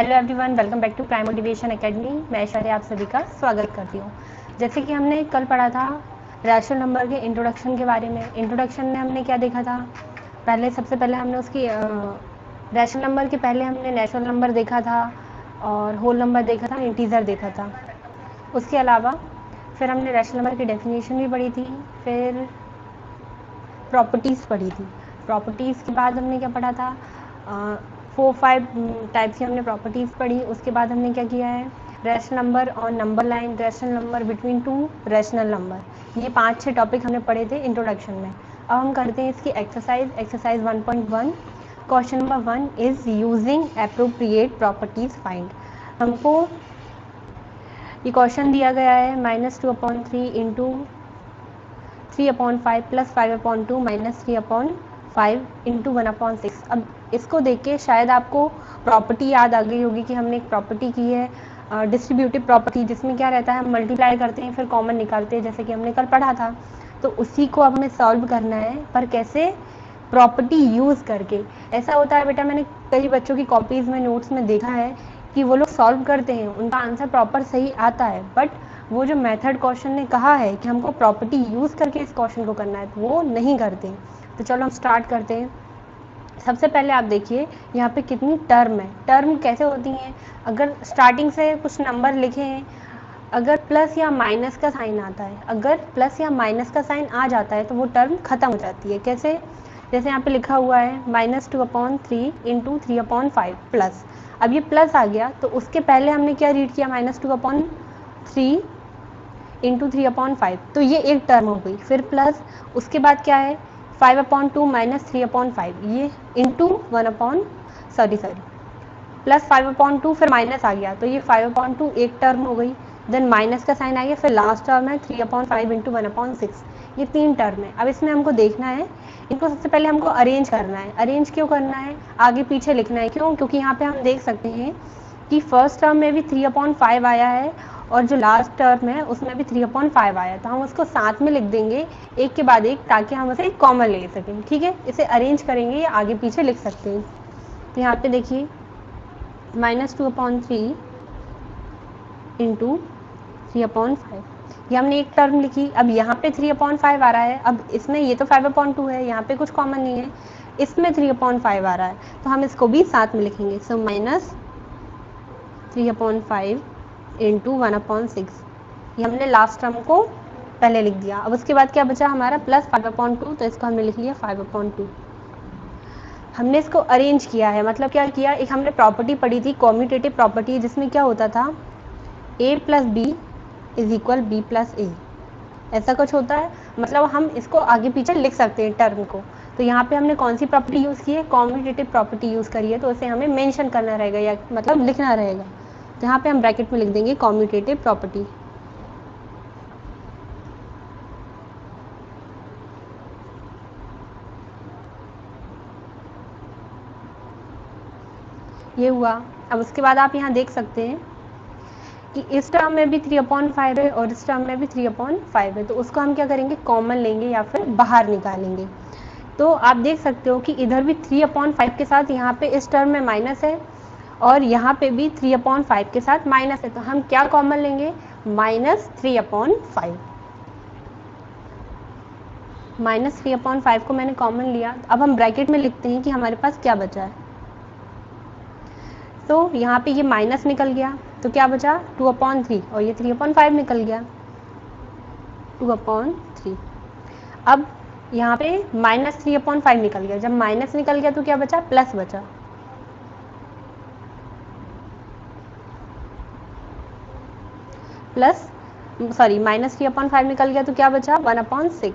Hello everyone, welcome back to Prime Motivation Academy. मैं ऐश्वर्या आप सभी का स्वागत करती हूँ। जैसे कि हमने कल पढ़ा था रैशनल नंबर के इंट्रोडक्शन के बारे में। इंट्रोडक्शन में हमने क्या देखा था, सबसे पहले हमने उसकी रैशनल नंबर के पहले हमने नेचुरल नंबर देखा था और होल नंबर देखा था, इंटीजर देखा था। उसके अलावा फिर हमने रैशनल नंबर की डेफिनेशन भी पढ़ी थी, फिर प्रॉपर्टीज़ पढ़ी थी। प्रॉपर्टीज़ के बाद हमने क्या पढ़ा था, 4-5 टाइप्स की हमने प्रॉपर्टीज़ पढ़ी। उसके बाद हमने क्या किया है, रैशनल नंबर और number line, rational number between two rational number, ये 5-6 टॉपिक हमने पढ़े थे इंट्रोडक्शन में। अब हम करते हैं इसकी exercise 1.1। Question number 1 is using appropriate properties find. हमको ये क्वेश्चन दिया गया है -2/3 इंटू 3/5 प्लस 5/2 माइनस 3/5 इंटू 1/6। अब इसको देख के शायद आपको प्रॉपर्टी याद आ गई होगी कि हमने एक प्रॉपर्टी की है डिस्ट्रीब्यूटिव प्रॉपर्टी, जिसमें क्या रहता है, हम मल्टीप्लाई करते हैं फिर कॉमन निकालते हैं, जैसे कि हमने कल पढ़ा था। तो उसी को अब हमें सॉल्व करना है, पर कैसे, प्रॉपर्टी यूज़ करके। ऐसा होता है बेटा, मैंने कई बच्चों की कॉपीज़ में, नोट्स में देखा है कि वो लोग सॉल्व करते हैं, उनका आंसर प्रॉपर सही आता है, बट वो जो मेथड क्वेश्चन ने कहा है कि हमको प्रॉपर्टी यूज़ करके इस क्वेश्चन को करना है, तो वो नहीं करते। तो चलो हम स्टार्ट करते हैं। सबसे पहले आप देखिए यहाँ पे कितनी टर्म है। टर्म कैसे होती हैं, अगर स्टार्टिंग से कुछ नंबर लिखे हैं, अगर प्लस या माइनस का साइन आता है, अगर प्लस या माइनस का साइन आ जाता है तो वो टर्म खत्म हो जाती है। कैसे, जैसे यहाँ पे लिखा हुआ है -2/3 इंटू 3/5 प्लस। अब ये प्लस आ गया तो उसके पहले हमने क्या रीड किया, -2/3 इंटू 3/5, तो ये एक टर्म हो गई। फिर प्लस, उसके बाद क्या है 5/2 माइनस 3/5, ये इंटू प्लस 5/2, फिर माइनस आ गया तो ये 5/2 एक टर्म हो गई। देन माइनस का साइन आ गया, फिर लास्ट टर्म है 3/5 इंटू 1/6, ये 3 टर्म है। अब इसमें हमको देखना है, इनको सबसे पहले हमको अरेंज करना है। अरेंज क्यों करना है, आगे पीछे लिखना है। क्यों, क्योंकि यहाँ पे हम देख सकते हैं कि फर्स्ट टर्म में भी 3/5 आया है और जो लास्ट टर्म है उसमें भी 3/5 आया, तो हम उसको साथ में लिख देंगे एक के बाद एक, ताकि हम उसे कॉमन ले सकें। ठीक है, इसे अरेंज करेंगे या आगे पीछे लिख सकते हैं। तो यहाँ पे देखिए -2/3 इंटू 3/5, ये हमने एक टर्म लिखी। अब यहाँ पे 3/5 आ रहा है, अब इसमें ये तो 5/2 है, यहाँ पे कुछ कॉमन नहीं है, इसमें 3/5 आ रहा है, तो हम इसको भी साथ में लिखेंगे। सो -3/5 इंटू 1/6, ये हमने लास्ट टर्म को पहले लिख दिया। अब उसके बाद क्या बचा हमारा, प्लस 5/2, तो इसको हमने लिख लिया 5/2। हमने इसको अरेंज किया है, मतलब क्या किया, एक हमने प्रॉपर्टी पढ़ी थी कॉम्यूटेटिव प्रॉपर्टी, जिसमें क्या होता था a plus B is equal B plus A, ऐसा कुछ होता है। मतलब हम इसको आगे पीछे लिख सकते हैं टर्म को। तो यहाँ पे हमने कौन सी प्रॉपर्टी यूज़ की है, कॉम्यूटेटिव प्रॉपर्टी यूज़ करी है, तो इसे हमें मेंशन करना रहेगा या मतलब लिखना रहेगा। तो यहाँ पे हम ब्रैकेट में लिख देंगे कॉम्यूटेटिव प्रॉपर्टी। ये हुआ। अब उसके बाद आप यहाँ देख सकते हैं कि इस टर्म में भी 3/5 है और इस टर्म में भी 3/5 है, तो उसको हम क्या करेंगे, कॉमन लेंगे या फिर बाहर निकालेंगे। तो आप देख सकते हो कि इधर भी 3/5 के साथ यहाँ पे इस टर्म में माइनस है और यहाँ पे भी 3/5 के साथ माइनस है, तो हम क्या कॉमन लेंगे, -3/5। -3/5 को मैंने कॉमन लिया। अब हम ब्रैकेट में लिखते हैं कि हमारे पास क्या बचा है। तो यहाँ पे ये माइनस निकल गया, तो क्या बचा 2/3 और ये 3/5 निकल गया 2/3। अब यहाँ पे -3/5 निकल गया, जब माइनस निकल गया तो क्या बचा, प्लस बचा। -3/5 निकल गया तो क्या बचा 1/6,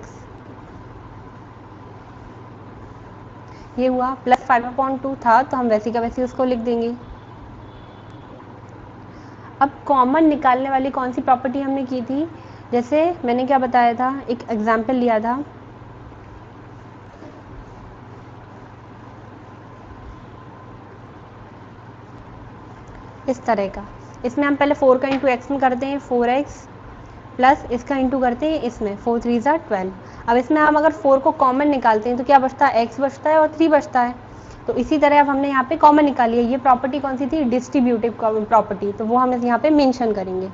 ये हुआ। प्लस 5/2 था तो हम वैसे का वैसे उसको लिख देंगे। अब कॉमन निकालने वाली कौन सी प्रॉपर्टी हमने की थी, जैसे मैंने क्या बताया था, एक एग्जाम्पल लिया था, इस तरह का। इसमें हम पहले 4 का इंटू एक्स में करते हैं, 4x प्लस इसका इंटू करते हैं इसमें, 4 3 12। अब इसमें हम अगर 4 को कॉमन निकालते हैं तो क्या बचता है, x बचता है और 3 बचता है। तो इसी तरह अब हमने यहाँ पे कॉमन निकाली है। ये प्रॉपर्टी कौन सी थी? डिस्ट्रीब्यूटिव प्रॉपर्टी, तो वो हम यहाँ पे मेंशन करेंगे।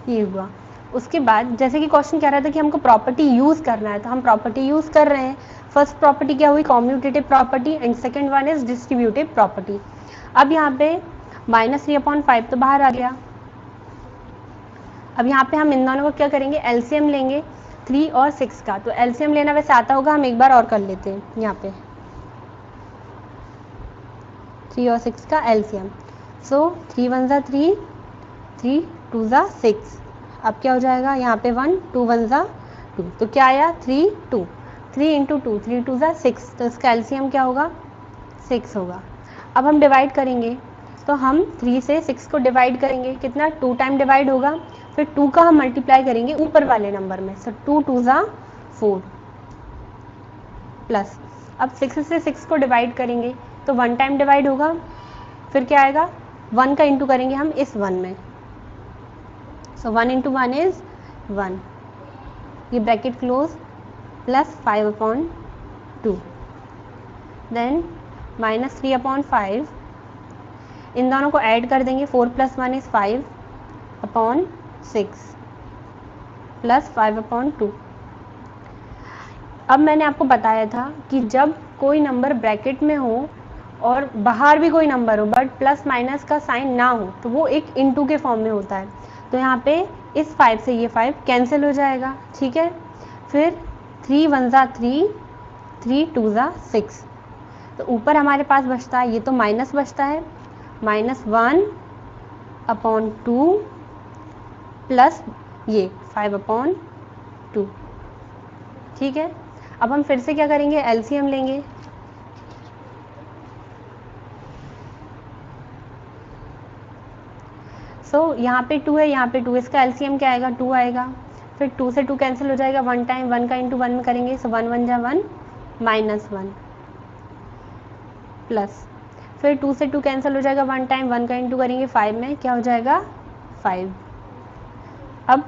ये हुआ। उसके बाद जैसे कि क्वेश्चन कह रहा था कि हमको प्रॉपर्टी यूज करना है, तो हम प्रॉपर्टी यूज कर रहे हैं। फर्स्ट प्रॉपर्टी क्या हुई? Commutative property, and second one is distributive property. अब यहाँ पे -3/5 तो बाहर आ गया। अब यहाँ पे हम इन दोनों को क्या करेंगे? एलसीएम लेंगे 3 और 6 का। तो एलसीएम लेना वैसे आता होगा, हम एक बार और कर लेते हैं। यहाँ पे 3 और 6 का एलसीएम, सो 3 1 ज़ा 3, 3 2 ज़ा 6। अब क्या हो जाएगा? यहाँ पे 1 2 1 ज़ा 2, तो क्या आया? 3 2, 3 इंटू 2, 3 2 ज़ा 6, तो इसका एलसीएम क्या होगा? 6 होगा। अब हम डिवाइड करेंगे, तो हम 3 से 6 को डिवाइड करेंगे, कितना? 2 टाइम डिवाइड होगा, फिर 2 का हम मल्टीप्लाई करेंगे ऊपर वाले नंबर में, सो 2 2 ज़ा 4 प्लस। अब 6 से 6 को डिवाइड करेंगे, तो 1 टाइम डिवाइड होगा, फिर क्या आएगा? 1 का इंटू करेंगे हम इस 1 में, सो 1 इंटू 1 इज 1, ये ब्रैकेट क्लोज, प्लस 5/2, देन -3/5, इन दोनों को ऐड कर देंगे, 4 + 1 इज 5/6 प्लस 5/2। अब मैंने आपको बताया था कि जब कोई नंबर ब्रैकेट में हो और बाहर भी कोई नंबर हो बट प्लस माइनस का साइन ना हो, तो वो एक इंटू के फॉर्म में होता है। तो यहाँ पे इस 5 से ये 5 कैंसिल हो जाएगा, ठीक है। फिर 3 1 ज़ा 3, 3 2 ज़ा 6, तो ऊपर हमारे पास बचता है, ये तो माइनस बचता है, -1/2 प्लस ये 5/2, ठीक है। अब हम फिर से क्या करेंगे? एलसीएम लेंगे, यहाँ पे 2 है, यहाँ पे 2, इसका एलसीएम क्या आएगा? 2 आएगा। फिर 2 से 2 कैंसिल हो जाएगा, 1 टाइम 1 का इंटू 1 में करेंगे, सो 1 1 ज़ा 1, -1 प्लस, फिर 2 से 2 कैंसिल हो जाएगा, 1 टाइम 1 का इंटू करेंगे 5 में, क्या हो जाएगा? 5। अब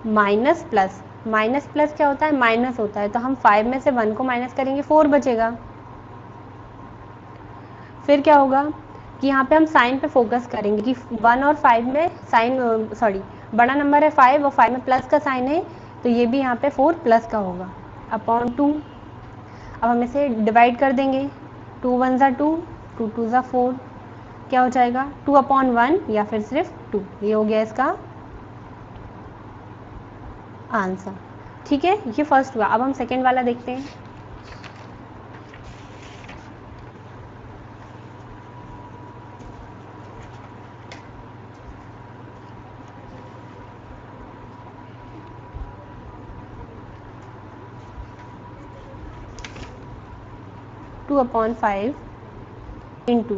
माइनस प्लस क्या होता है? माइनस होता है, तो हम 5 में से 1 को माइनस करेंगे, 4 बचेगा। फिर क्या होगा कि यहाँ पे हम साइन पे फोकस करेंगे कि 1 और 5 में साइन, बड़ा नंबर है 5 और 5 में प्लस का साइन है, तो ये भी यहाँ पे 4 प्लस का होगा /2। अब हम इसे डिवाइड कर देंगे, 2 1 ज़ा 2, 2 2 ज़ा 4, क्या हो जाएगा? 2/1 या फिर सिर्फ 2, ये हो गया इसका आंसर, ठीक है। ये फर्स्ट हुआ। अब हम सेकेंड वाला देखते हैं। (2/5) into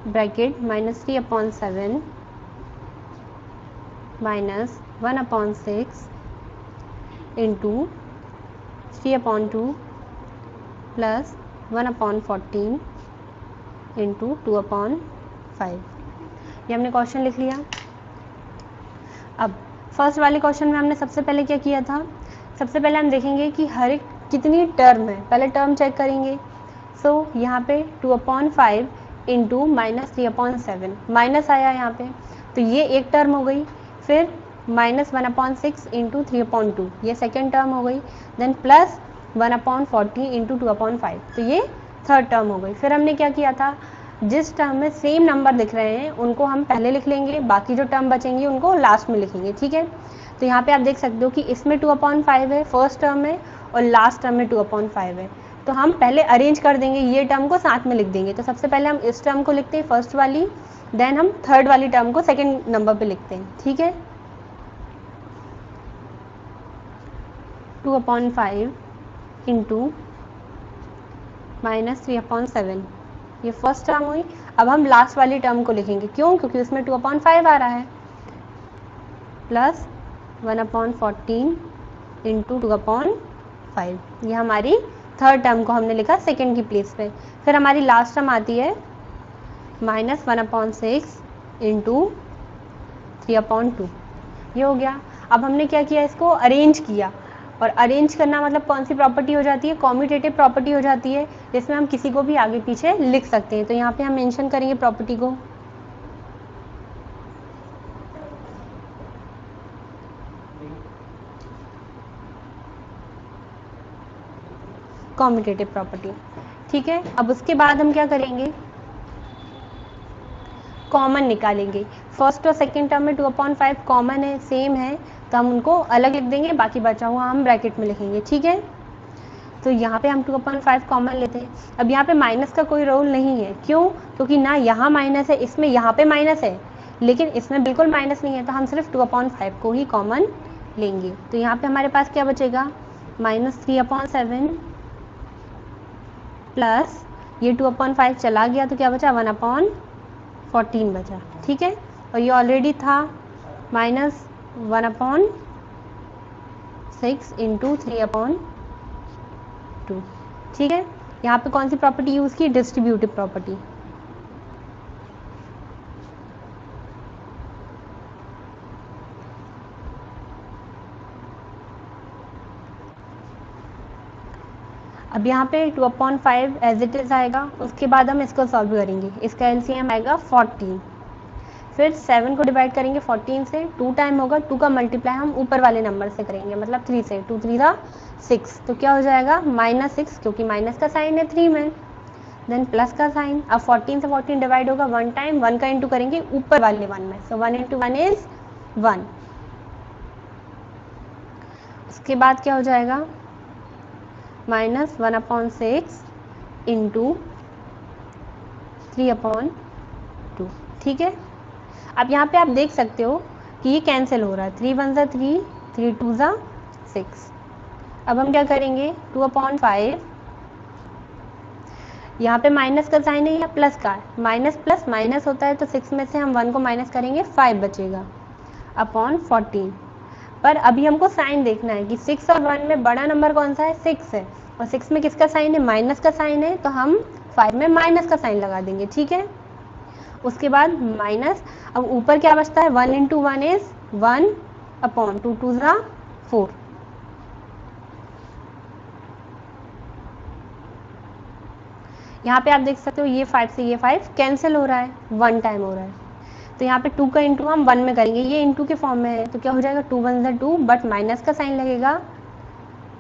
bracket -3/7 -1/6 into 3/2 plus 1/14 into 2/5। ये हमने क्वेश्चन लिख लिया। अब फर्स्ट वाले क्वेश्चन में हमने सबसे पहले क्या किया था? सबसे पहले हम देखेंगे कि हर एक कितनी टर्म है, पहले टर्म चेक करेंगे। यहाँ पे 2/5 इंटू -3/7 माइनस आया यहाँ पे, तो ये एक टर्म हो गई। फिर -1/6 इंटू 3/2, ये सेकेंड टर्म हो गई। देन प्लस 1/40 इंटू 2/5, तो ये थर्ड टर्म हो गई। फिर हमने क्या किया था? जिस टर्म में सेम नंबर दिख रहे हैं उनको हम पहले लिख लेंगे, बाकी जो टर्म बचेंगी उनको लास्ट में लिखेंगे, ठीक है। तो यहाँ पे आप देख सकते हो कि इसमें 2/5 है फर्स्ट टर्म में, और लास्ट टर्म में 2/5 है। तो हम पहले अरेंज कर देंगे, ये टर्म को साथ में लिख देंगे। तो सबसे पहले हम इस टर्म को लिखते हैं फर्स्ट वाली, देन हम थर्ड वाली टर्म को सेकेंड नंबर पे लिखते हैं, ठीक है। 2/5 इंटू -3/7, ये फर्स्ट टर्म हुई। अब हम लास्ट वाली टर्म को लिखेंगे, क्यों? क्योंकि उसमें 2/5 आ रहा है, प्लस 1/14 इंटू 2/5, ये हमारी थर्ड टर्म को हमने लिखा सेकेंड की प्लेस पे। फिर हमारी लास्ट टर्म आती है माइनस 1/6 इंटू 3/2, ये हो गया। अब हमने क्या किया, इसको अरेंज किया, और अरेंज करना मतलब कौन सी प्रॉपर्टी हो जाती है, कॉम्यूटेटिव प्रॉपर्टी हो जाती है, जिसमें हम किसी को भी आगे पीछे लिख सकते हैं। तो यहाँ पे हम मेंशन करेंगे प्रॉपर्टी को, कॉम्यूटेटिव प्रॉपर्टी। ठीक है, अब उसके बाद हम क्या करेंगे, कॉमन निकालेंगे। फर्स्ट और सेकंड टर्म में 2/5 कॉमन है, सेम है, तो हम उनको अलग लिख देंगे, बाकी बचा हुआ हम ब्रैकेट में लिखेंगे। ठीक है, तो यहाँ पे हम 2/5 कॉमन लेते हैं। अब यहाँ पे माइनस का कोई रोल नहीं है, क्यों, क्योंकि ना यहाँ माइनस है, इसमें यहाँ पे माइनस है, लेकिन इसमें बिल्कुल माइनस नहीं है, तो हम सिर्फ 2/5 को ही कॉमन लेंगे। तो यहाँ पे हमारे पास क्या बचेगा, -3/7 प्लस ये 2/5 चला गया, तो क्या बचा, 1/14 बचा। ठीक है, और ये ऑलरेडी था -1/6 इंटू 3/2। ठीक है, यहाँ पे कौन सी प्रॉपर्टी यूज की, डिस्ट्रीब्यूटिव प्रॉपर्टी। अब यहाँ पे 2/5 एज इट इज आएगा, उसके बाद हम इसको सॉल्व करेंगे, इसका एलसीएम आएगा 14, फिर 7 को डिवाइड करेंगे 14 से, 2 टाइम होगा, 2 का मल्टीप्लाई हम ऊपर वाले नंबर से करेंगे, मतलब 3 से, 2 3 6, तो क्या हो जाएगा -6, क्योंकि माइनस का साइन है 3 में, देन प्लस का साइन। अब 14 से 14 डिवाइड होगा 1 टाइम, 1 का इंटू करेंगे ऊपर वाले 1 में, सो 1 × 1 इज 1। उसके बाद क्या हो जाएगा, -1/6 इंटू 3/2। ठीक है, अब यहाँ पे आप देख सकते हो कि ये कैंसिल हो रहा है, 3 1 ज़ा 3, 3 2 ज़ा 6। अब हम क्या करेंगे, 2/5, यहाँ पे माइनस का साइन है या प्लस का, माइनस प्लस माइनस होता है, तो 6 में से हम 1 को माइनस करेंगे, 5 बचेगा अपॉन 14। पर अभी हमको साइन देखना है कि 6 और 1 में बड़ा नंबर कौन सा है, 6 है, और 6 में किसका साइन है, माइनस का साइन है, तो हम 5 में माइनस का साइन लगा देंगे। ठीक है, उसके बाद माइनस, अब ऊपर क्या बचता है, 1 × 1 इज 1/2, 2 ज़ा 4। यहाँ पे आप देख सकते हो ये 5 से ये 5 कैंसिल हो रहा है, 1 टाइम हो रहा है, तो यहाँ पे 2 का इंटू हम 1 में करेंगे, ये इंटू के फॉर्म में है, तो क्या हो जाएगा, 2 1 ज़ा 2, बट माइनस का साइन लगेगा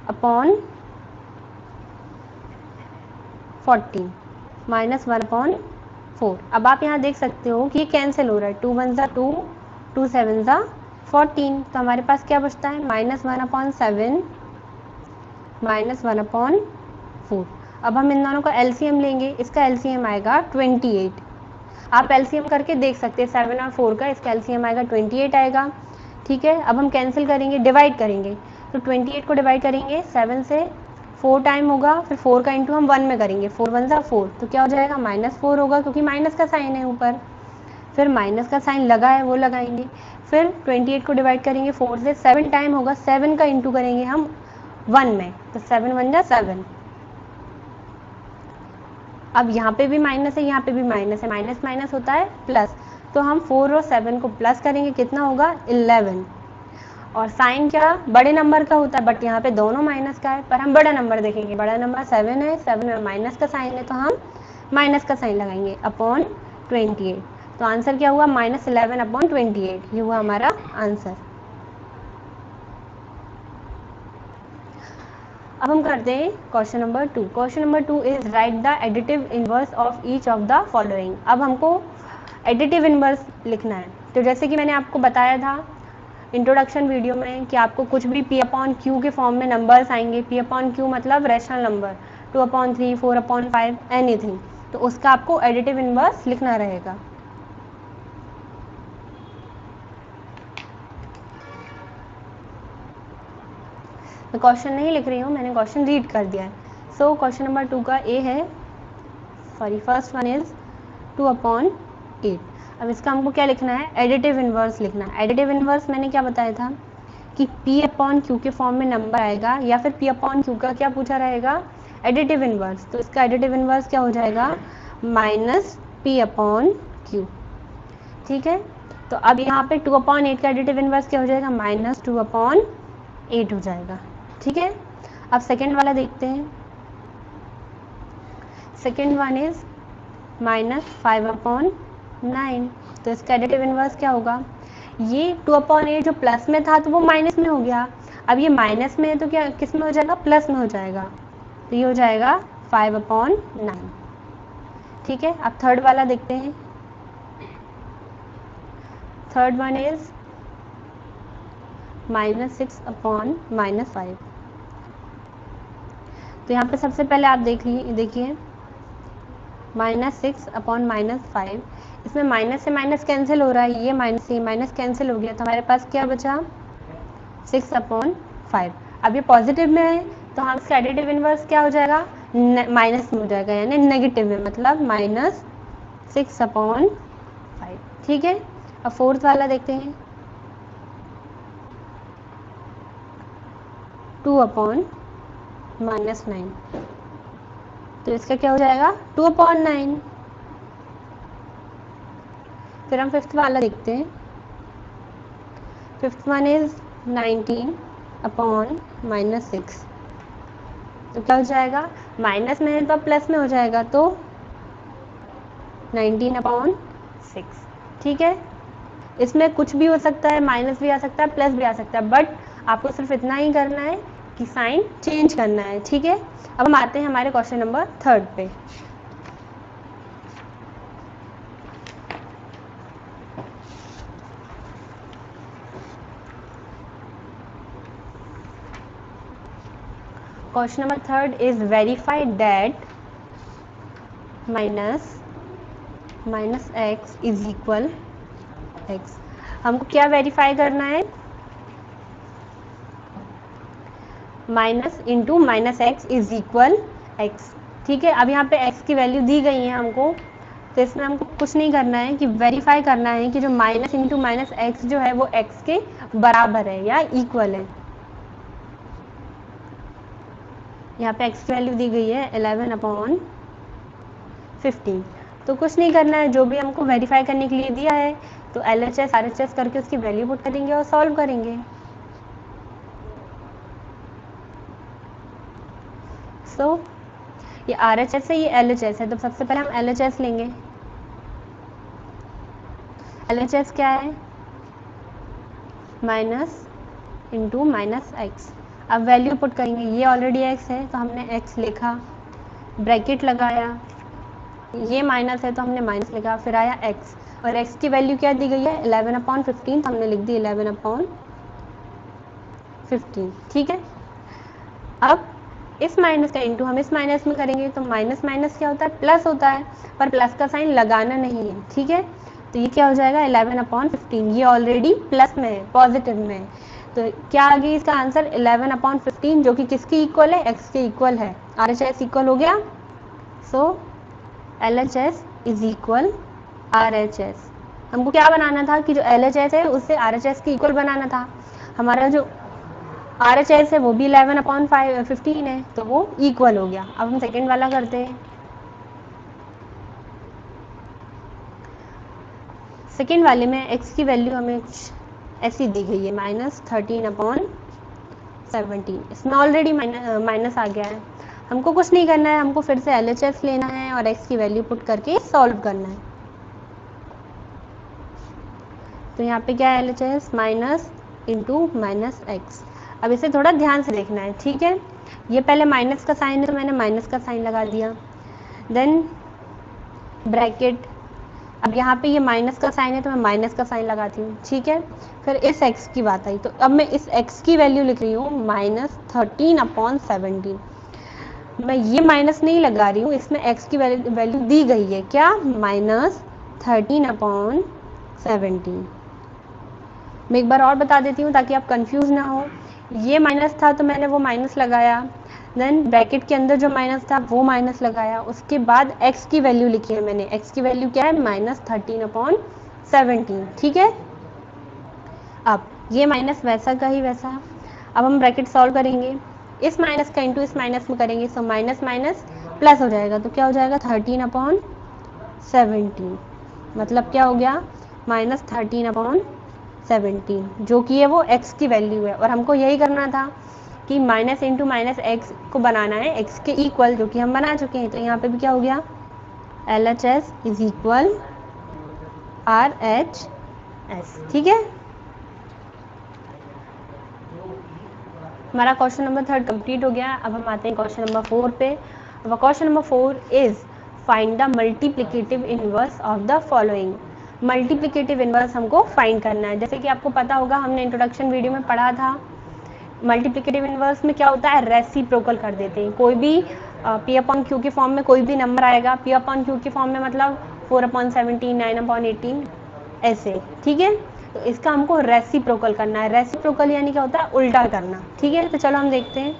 अपॉन 14, -1/4। अब आप यहाँ देख सकते हो कि ये कैंसिल हो रहा है, 2 1 ज़ा 2, 2 7 ज़ा 14, तो हमारे पास क्या बचता है, -1/7 -1/4। अब हम इन दोनों का एलसीएम लेंगे, इसका एलसीएम आएगा 28। आप एलसीएम करके देख सकते हैं, 7 और 4 का, इसका एलसीएम आएगा 28 आएगा। ठीक है, अब हम कैंसिल करेंगे, डिवाइड करेंगे, तो 28 को डिवाइड करेंगे 7 से, 4 टाइम होगा, फिर 4 का इंटू हम 1 में करेंगे, 4 1 ज़ा 4, तो क्या हो जाएगा, -4 होगा, क्योंकि माइनस का साइन है ऊपर, फिर माइनस का साइन लगा है वो लगाएंगे, फिर 28 को डिवाइड करेंगे 4 से, 7 टाइम होगा, 7 का इंटू करेंगे हम 1 में, तो 7 1 ज़ा 7। अब यहाँ पे भी माइनस है, यहाँ पे भी माइनस है, माइनस माइनस होता है प्लस, तो हम 4 और 7 को प्लस करेंगे, कितना होगा, 11। और साइन क्या बड़े नंबर का होता है, बट यहाँ पे दोनों माइनस का है, पर हम बड़ा नंबर देखेंगे, बड़ा नंबर 7 है, 7 में माइनस का साइन है, तो हम माइनस का साइन लगाएंगे अपॉन 28। तो आंसर क्या हुआ, -11/28, ये हुआ हमारा आंसर। अब हम करते हैं question number 2। Question number 2 is right the additive inverse of each of the following. अब हमको एडिटिव इनवर्स लिखना है, तो जैसे कि मैंने आपको बताया था इंट्रोडक्शन वीडियो में कि आपको कुछ भी P/Q के फॉर्म में नंबर्स आएंगे, P/Q मतलब रैशनल नंबर, 2/3, 4/5, एनीथिंग, तो उसका आपको एडिटिव इनवर्स लिखना रहेगा। मैं क्वेश्चन नहीं लिख रही हूँ, मैंने क्वेश्चन रीड कर दिया है। सो क्वेश्चन नंबर 2 का ए है, सॉरी फर्स्ट वन इज 2/8। अब इसका हमको क्या लिखना है, एडिटिव इनवर्स लिखना है। एडिटिव इनवर्स मैंने क्या बताया था कि P/Q के फॉर्म में नंबर आएगा, या फिर P/Q का क्या पूछा रहेगा, एडिटिव इनवर्स, तो इसका एडिटिव इनवर्स क्या हो जाएगा, P अपॉन Q। ठीक है, तो अब यहाँ पे 2/8 का एडिटिव इनवर्स क्या हो जाएगा, -2/8 हो जाएगा। ठीक है, अब सेकेंड वाला देखते हैं। सेकेंड वन इज -5/9, तो इसका एडिटिव इनवर्स क्या होगा, ये 2/8 जो प्लस में था तो वो माइनस में हो गया, अब ये माइनस में है तो क्या किस में हो जाएगा, प्लस में हो जाएगा, तो ये हो जाएगा 5/9। ठीक है, अब थर्ड वाला देखते हैं। Third one is -6/-5। तो यहाँ पे सबसे पहले आप देखिए -6/-5, इसमें माइनस से माइनस कैंसिल हो रहा है, ये माइनस से माइनस कैंसिल हो गया, तो हमारे पास क्या बचा, 6/5। अब ये पॉजिटिव में है तो हम इसका एडिटिव इनवर्स क्या हो जाएगा, माइनस में हो जाएगा, यानी नेगेटिव में, मतलब -6/5। ठीक है, अब फोर्थ वाला देखते हैं, 2/-9, तो इसका क्या हो जाएगा, 2/9। फिर हम फिफ्थ वाला देखते हैं। फिफ्थ वन इज 19/-6, तो क्या हो जाएगा, माइनस में है तो प्लस में हो जाएगा, तो 19/6। ठीक है, इसमें कुछ भी हो सकता है, माइनस भी आ सकता है, प्लस भी आ सकता है, बट आपको सिर्फ इतना ही करना है कि साइन चेंज करना है। ठीक है, अब हम आते हैं हमारे क्वेश्चन नंबर 3 पे। Question number 3 is verify that minus x is equal x. हमको क्या वेरीफाई करना है, minus into minus x is equal x. ठीक है, अब यहाँ पे एक्स की वैल्यू दी गई है हमको, तो इसमें हमको कुछ नहीं करना है कि वेरीफाई करना है कि जो माइनस इंटू माइनस एक्स जो है वो एक्स के बराबर है या इक्वल है। यहाँ पे एक्स की वैल्यू दी गई है 11/15, तो कुछ नहीं करना है, जो भी हमको वेरीफाई करने के लिए दिया है तो LHS RHS करके उसकी वैल्यू पुट करेंगे और सॉल्व करेंगे। सो ये RHS है, ये LHS है, तो सबसे पहले हम LHS लेंगे। LHS क्या है, माइनस इंटू माइनस एक्स। अब वैल्यू पुट करेंगे, ये ऑलरेडी एक्स है तो हमने एक्स लिखा, ब्रैकेट लगाया, ये माइनस है तो हमने माइनस लिखा, फिर आया एक्स, और एक्स की वैल्यू क्या दी गई है, 11/15, तो हमने लिख दी 11/15। ठीक है, अब इस माइनस का इंटू हम इस माइनस में करेंगे, तो माइनस माइनस क्या होता है, प्लस होता है, पर प्लस का साइन लगाना नहीं है। ठीक है, तो ये क्या हो जाएगा, 11/15, ये ऑलरेडी प्लस में है, पॉजिटिव में है, तो क्या आ गई इसका आंसर, 11/15, जो कि किसके इक्वल है, एक्स के इक्वल है। RHS इक्वल हो गया, सो LHS इज इक्वल RHS। हमको क्या बनाना था कि जो LHS है उससे RHS के इक्वल बनाना था, हमारा जो RHS है वो भी 11/15 है, तो वो इक्वल हो गया। अब हम सेकेंड वाला करते हैं। सेकेंड वाले में x की वैल्यू हमें कुछ ऐसी दी गई है, -13/17, इसमें ऑलरेडी माइनस आ गया है, हमको कुछ नहीं करना है, हमको फिर से LHS लेना है और x की वैल्यू पुट करके सॉल्व करना है। तो यहाँ पे क्या है, LHS minus into minus x. अब इसे थोड़ा ध्यान से देखना है। ठीक है, ये पहले माइनस का साइन है तो मैंने माइनस का साइन लगा दिया, देन ब्रैकेट, अब यहाँ पे ये माइनस का साइन है तो मैं माइनस का साइन लगाती हूँ। ठीक है, फिर इस x की बात आई, तो अब मैं इस x की वैल्यू लिख रही हूँ -13/17। मैं ये माइनस नहीं लगा रही हूँ, इसमें x की वैल्यू दी गई है, क्या, -13/17। मैं एक बार और बता देती हूँ ताकि आप कंफ्यूज ना हो, ये माइनस था तो मैंने वो माइनस लगाया, देन ब्रैकेट के अंदर जो माइनस था वो माइनस लगाया, उसके बाद x की वैल्यू लिखी है मैंने, x की वैल्यू क्या है, -13/17। ठीक है, अब ये माइनस वैसा का ही वैसा, अब हम ब्रैकेट सॉल्व करेंगे, इस माइनस का इंटू इस माइनस में करेंगे, सो माइनस माइनस प्लस हो जाएगा, तो क्या हो जाएगा, 17, मतलब क्या हो गया -13/17, जो कि है वो x की वैल्यू है। और हमको यही करना था कि माइनस इंटू माइनस एक्स को बनाना है x के इक्वल, जो कि हम बना चुके हैं। तो यहाँ पे भी क्या हो गया, LHS इज इक्वल RHS, ठीक है। हमारा क्वेश्चन नंबर 3 कंप्लीट हो गया। अब हम आते हैं क्वेश्चन नंबर 4 पे। अब question number 4 is find the multiplicative inverse of the following. Multiplicative inverse हमको फाइंड करना है। जैसे कि आपको पता होगा, हमने इंट्रोडक्शन वीडियो में पढ़ा था, मल्टीप्लिकेटिव इनवर्स में क्या होता है, रेसिप्रोकल कर देते हैं। कोई भी P/Q के फॉर्म में कोई भी नंबर आएगा, P/Q के फॉर्म में मतलब 4/17, 9/18 ऐसे, ठीक है। तो इसका हमको रेसिप्रोकल करना है। रेसिप्रोकल यानी क्या होता है, उल्टा करना, ठीक है। तो चलो हम देखते हैं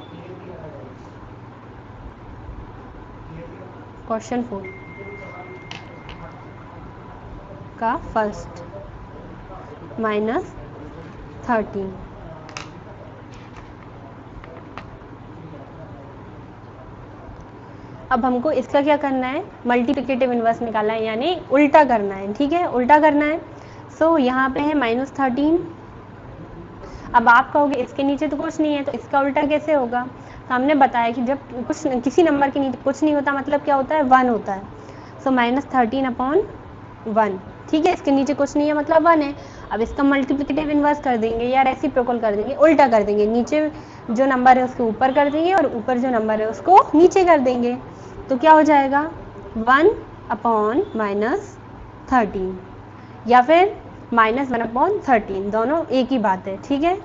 क्वेश्चन 4 का फर्स्ट, -13। अब हमको इसका क्या करना है, मल्टीप्लिकेटिव इनवर्स निकालना है, यानी उल्टा करना है, ठीक है, उल्टा करना है। सो यहाँ पे है -13। अब आप कहोगे इसके नीचे तो कुछ नहीं है, तो इसका उल्टा कैसे होगा। तो हमने बताया कि जब कुछ किसी नंबर के नीचे कुछ नहीं होता, मतलब क्या होता है, 1 होता है। सो -13/1, ठीक है। इसके नीचे कुछ नहीं है मतलब 1 है। अब इसका मल्टीप्लिकेटिव इनवर्स कर देंगे या रेसिप्रोकल कर देंगे, उल्टा कर देंगे। नीचे जो नंबर है उसको ऊपर कर देंगे और ऊपर जो नंबर है उसको नीचे कर देंगे। तो क्या हो जाएगा, 1/-13, या फिर -1/13, दोनों एक ही बात है, ठीक है।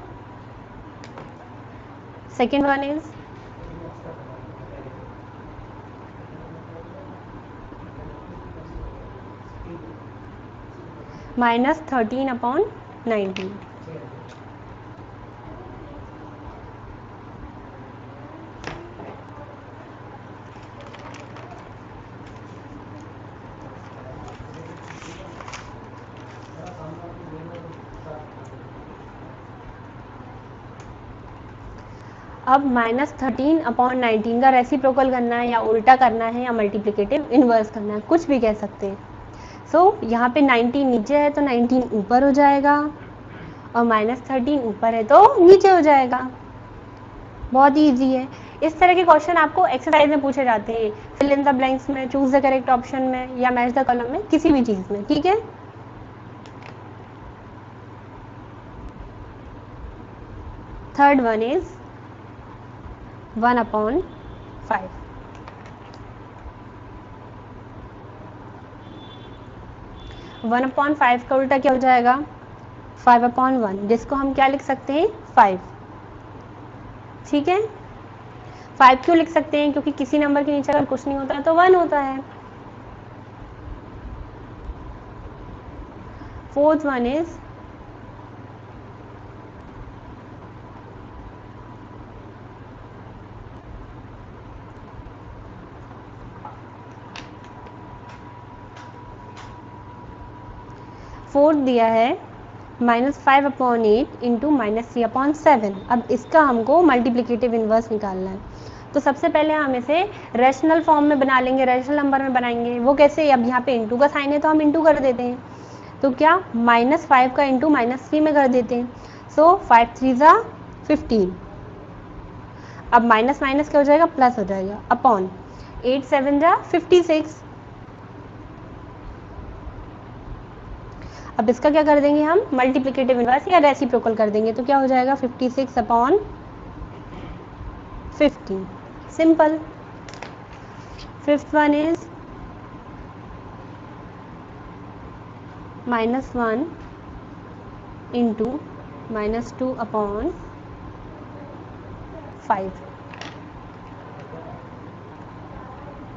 Second one is -13/19। अब -13/19 का रेसिप्रोकल करना है या उल्टा करना है या मल्टीप्लिकेटिव इनवर्स करना है, कुछ भी कह सकते हैं। सो यहाँ पे 19 नीचे है तो 19 ऊपर हो जाएगा और -13 ऊपर है तो नीचे हो जाएगा। बहुत ही ईजी है। इस तरह के क्वेश्चन आपको एक्सरसाइज में पूछे जाते हैं, फिल इन द ब्लैंक्स में, चूज द करेक्ट ऑप्शन में, या मैच द कॉलम में, किसी भी चीज में, ठीक है। Third one is 1/5। 1/5 का उल्टा क्या हो जाएगा, 5/1, जिसको हम क्या लिख सकते हैं, 5, ठीक है। 5 क्यों लिख सकते हैं, क्योंकि किसी नंबर के नीचे अगर कुछ नहीं होता है तो 1 होता है। फोर्थ वन इज फोर्थ दिया है -5/8 इंटू -3/7। अब इसका हमको मल्टीप्लिकेटिव इनवर्स निकालना है। तो सबसे पहले हम इसे रैशनल फॉर्म में बना लेंगे, रैशनल नंबर में बनाएंगे। वो कैसे, अब यहाँ पे इंटू का साइन है तो हम इंटू कर देते हैं। तो क्या, -5 का इंटू -3 में कर देते हैं। सो 5 3 15। अब माइनस माइनस क्या हो जाएगा, प्लस हो जाएगा, अपॉन 8 7 56। अब इसका क्या कर देंगे हम, मल्टीप्लिकेटिव इनवर्स या रेसिप्रोकल कर देंगे। तो क्या हो जाएगा, 56/50, simple. Fifth one is -1 into -2/5।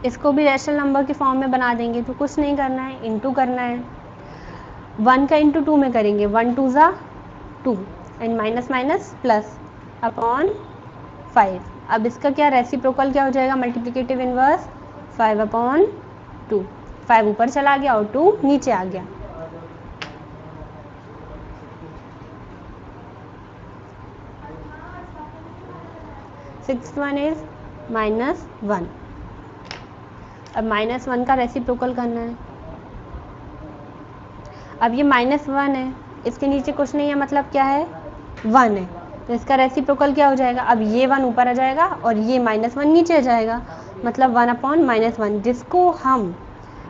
इसको भी रैशनल नंबर के फॉर्म में बना देंगे। तो कुछ नहीं करना है, इंटू करना है। 1 का इंटू 2 में करेंगे, 1 2 2 and minus minus plus upon 5। अब इसका क्या रेसिप्रोकल क्या हो जाएगा, मल्टीप्लिकेटिव इनवर्स 5/2। 5 ऊपर चला गया और 2 नीचे आ गया। Sixth one is -1। अब -1 का रेसिप्रोकल करना है। अब ये -1 है, इसके नीचे कुछ नहीं है, मतलब क्या है 1 है, तो इसका रेसिप्रोकल क्या हो जाएगा, अब ये 1 ऊपर आ जाएगा और ये -1 नीचे आ जाएगा, मतलब 1/-1, जिसको हम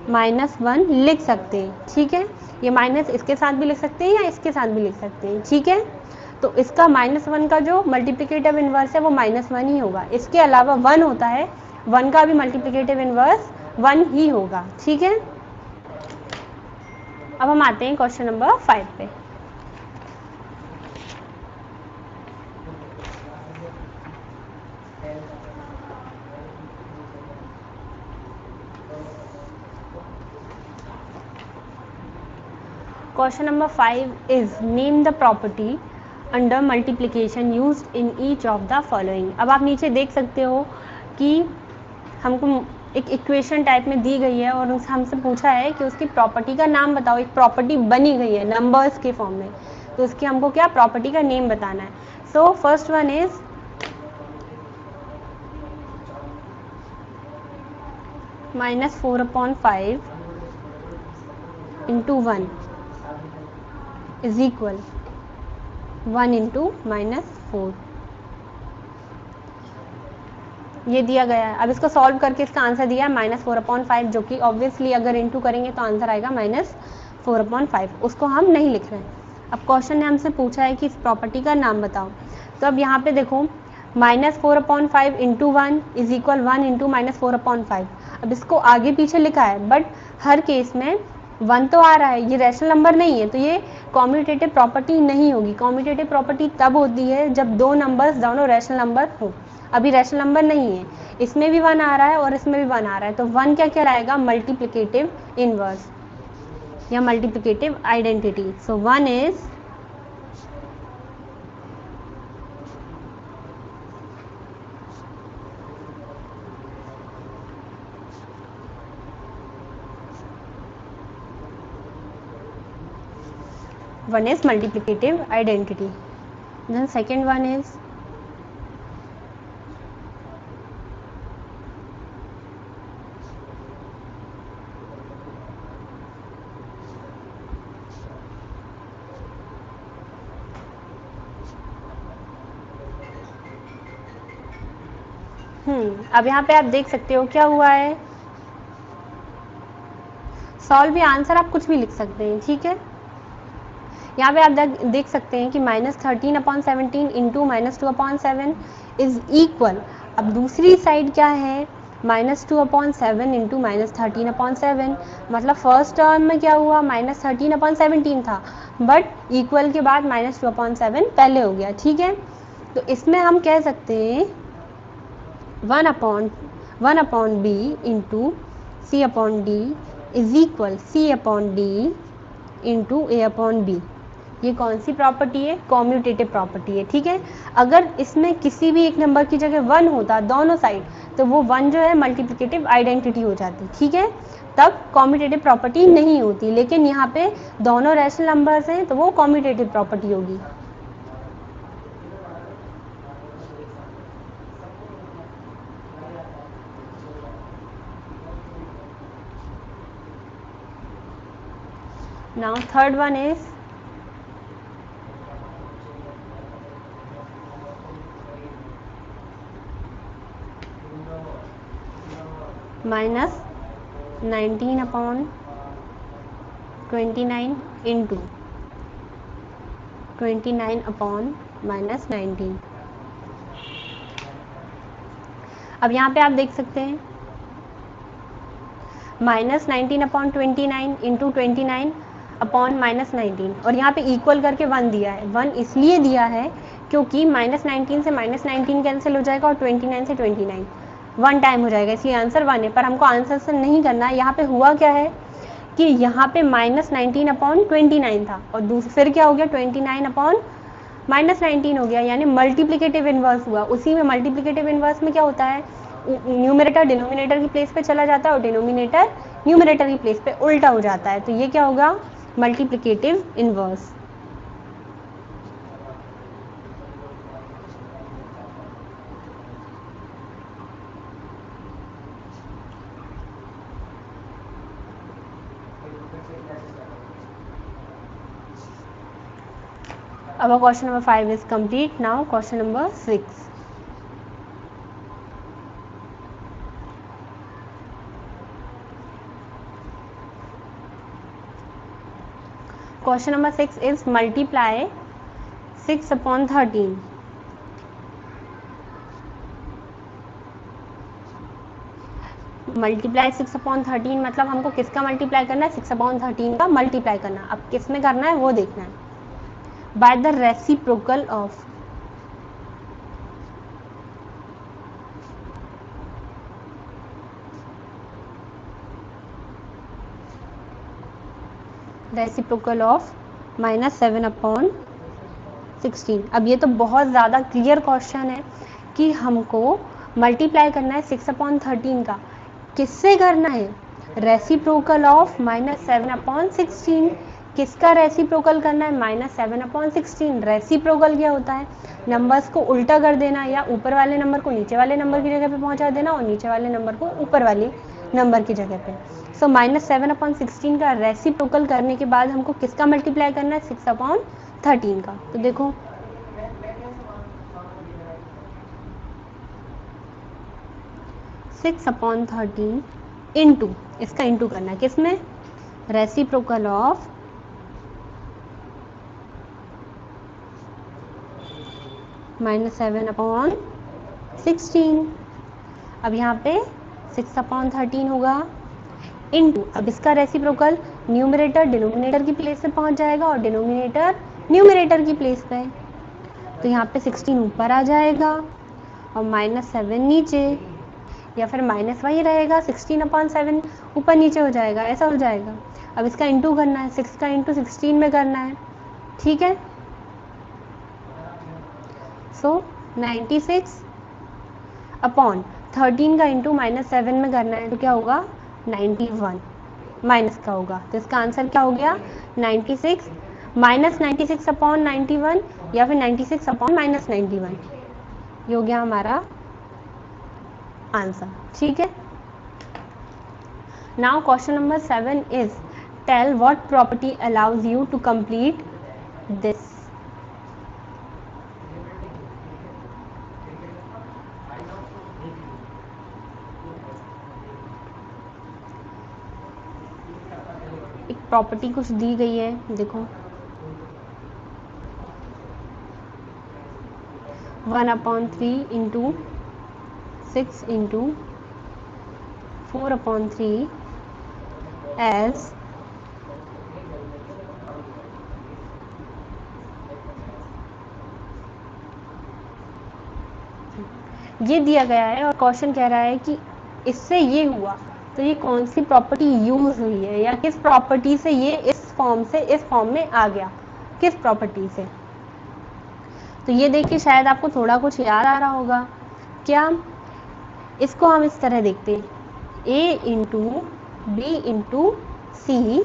-1 लिख सकते हैं। ठीक है, ये माइनस इसके साथ भी लिख सकते हैं या इसके साथ भी लिख सकते हैं। ठीक है, तो इसका -1 का जो मल्टीप्लिकेटिव इन्वर्स है वो -1 ही होगा, इसके अलावा 1 होता है, 1 का भी मल्टीप्लिकेटिव इन्वर्स 1 ही होगा। ठीक है, अब हम आते हैं क्वेश्चन नंबर 5 पे। Question number 5 is name the property under multiplication used in each of the following। अब आप नीचे देख सकते हो कि हमको एक इक्वेशन टाइप में दी गई है और हमसे पूछा है कि उसकी प्रॉपर्टी का नाम बताओ। एक प्रॉपर्टी बनी गई है नंबर्स के फॉर्म में, तो उसकी हमको क्या प्रॉपर्टी का नेम बताना है। So first one is -4/5 into 1 is equal 1 into -4, ये दिया गया है। अब इसको सॉल्व करके इसका आंसर दिया है -4/5, जो कि ऑब्वियसली अगर इंटू करेंगे तो आंसर आएगा -4/5, उसको हम नहीं लिख रहे हैं। अब क्वेश्चन ने हमसे पूछा है कि इस प्रॉपर्टी का नाम बताओ, तो अब यहाँ पे देखो -4/5 इंटू 1 इज इक्वल 1 इंटू -4/5। अब इसको आगे पीछे लिखा है, बट हर केस में 1 तो आ रहा है, ये रैशनल नंबर नहीं है, तो ये कॉम्यूटेटिव प्रॉपर्टी नहीं होगी। कॉम्यूटेटिव प्रॉपर्टी तब होती है जब दो नंबर्स दोनों रैशनल नंबर हो। अभी रैशनल नंबर नहीं है, इसमें भी 1 आ रहा है और इसमें भी 1 आ रहा है, तो 1 क्या कहलाएगा, मल्टीप्लिकेटिव इनवर्स या multiplicative identity. So 1 is multiplicative identity. Then second one is अब यहाँ पे आप देख सकते हो क्या हुआ है, सॉल्व या आंसर आप कुछ भी लिख सकते हैं। ठीक है, यहाँ पे आप देख सकते हैं कि -13/17 इंटू -2/7 इज इक्वल, अब दूसरी साइड क्या है, -2/7 इंटू -13/7, मतलब फर्स्ट टर्म में क्या हुआ, -13/17 था, बट इक्वल के बाद -2/7 पहले हो गया। ठीक है, तो इसमें हम कह सकते हैं 1/b into c/d is equal c/d into a/b। ये कौन सी प्रॉपर्टी है, कॉम्यूटेटिव प्रॉपर्टी है। ठीक है, अगर इसमें किसी भी एक नंबर की जगह 1 होता दोनों साइड, तो वो 1 जो है मल्टीप्लिकेटिव आइडेंटिटी हो जाती। ठीक है, तब कॉम्यूटेटिव प्रॉपर्टी नहीं होती, लेकिन यहाँ पे दोनों रैशनल नंबर्स हैं तो वो कॉम्यूटेटिव प्रॉपर्टी होगी। Now third one is -19/29 into 29/-19। अब यहाँ पे आप देख सकते हैं -19/29 इंटू 29/-19, और यहाँ पे इक्वल करके 1 दिया है। 1 इसलिए दिया है क्योंकि -19 से -19 कैंसिल हो जाएगा और 29 से 29 1 टाइम हो जाएगा, इसलिए आंसर 1 है। पर हमको आंसर से नहीं करना है, यहाँ पे हुआ क्या है कि यहाँ पे -19/29 था और फिर क्या हो गया 29/-19 हो गया, यानी मल्टीप्लिकेटिव इनवर्स हुआ। उसी में मल्टीप्लिकेटिव इनवर्स में क्या होता है, न्यूमरेटर डिनोमिनेटर की प्लेस पे चला जाता है और डिनोमिनेटर न्यूमरेटर की प्लेस पे उल्टा हो जाता है, तो ये क्या होगा, multiplicative inverse. Our question number 5 is complete. Now question number 6. Question number 6 is multiply 6 upon 13. Multiply 6 upon 13 मतलब हमको किसका मल्टीप्लाई करना है? 6 अपॉन 13 का मल्टीप्लाई करना है। अब किस में करना है वो देखना है। By the reciprocal of -7 upon 16। अब ये तो बहुत ज़्यादा क्लियर क्वेश्चन है कि हमको मल्टीप्लाई करना है 6 अपॉन 13 का। किससे करना है? Reciprocal of -7 upon 16। किसका रेसिप्रोकल करना है? -7 अपॉन 16। रेसिप्रोकल क्या होता है? नंबर्स को उल्टा कर देना, या ऊपर वाले नंबर को नीचे वाले नंबर की जगह पे पहुंचा देना और नीचे वाले नंबर को ऊपर वाले नंबर की जगह पे। सो -7 अपॉन 16 का रेसिप्रोकल करने के बाद हमको किसका मल्टीप्लाई करना है? 6 अपॉन 13 का। तो देखो 6 अपॉन 13 इंटू, इसका इंटू करना है किसमें? Reciprocal of -7 upon 16। अब यहाँ पे 6 अपॉन 13 होगा इंटू, अब इसका रेसिप्रोकल न्यूमरेटर डिनोमिनेटर की प्लेस पे पहुंच जाएगा और डिनोमिनेटर न्यूमरेटर की प्लेस पे। तो यहाँ पे 16 ऊपर आ जाएगा और -7 नीचे, या फिर माइनस वही रहेगा, 16 अपॉन 7 ऊपर नीचे हो जाएगा, ऐसा हो जाएगा। अब इसका इंटू करना है, 6 का इंटू 16 में करना है, ठीक है। सो 96 अपॉन 13 का इंटू -7 में करना है, तो क्या होगा? 91 माइनस का होगा। तो इसका आंसर क्या हो गया? 96 -96 अपॉन 91, या फिर 96 अपॉन -91। ये हो गया हमारा आंसर, ठीक है। Now question number 7 is tell what property allows you to complete this. एक प्रॉपर्टी कुछ दी गई है, देखो 1/3 इंटू 6 इंटू 4/3 एज ये दिया गया है और क्वेश्चन कह रहा है कि इससे ये हुआ, तो ये कौन सी प्रॉपर्टी यूज हुई है, या किस प्रॉपर्टी से ये इस फॉर्म से इस फॉर्म में आ गया, किस प्रॉपर्टी से। तो ये देख के शायद आपको थोड़ा कुछ याद आ रहा होगा। क्या? इसको हम इस तरह देखते हैं, a into B into C,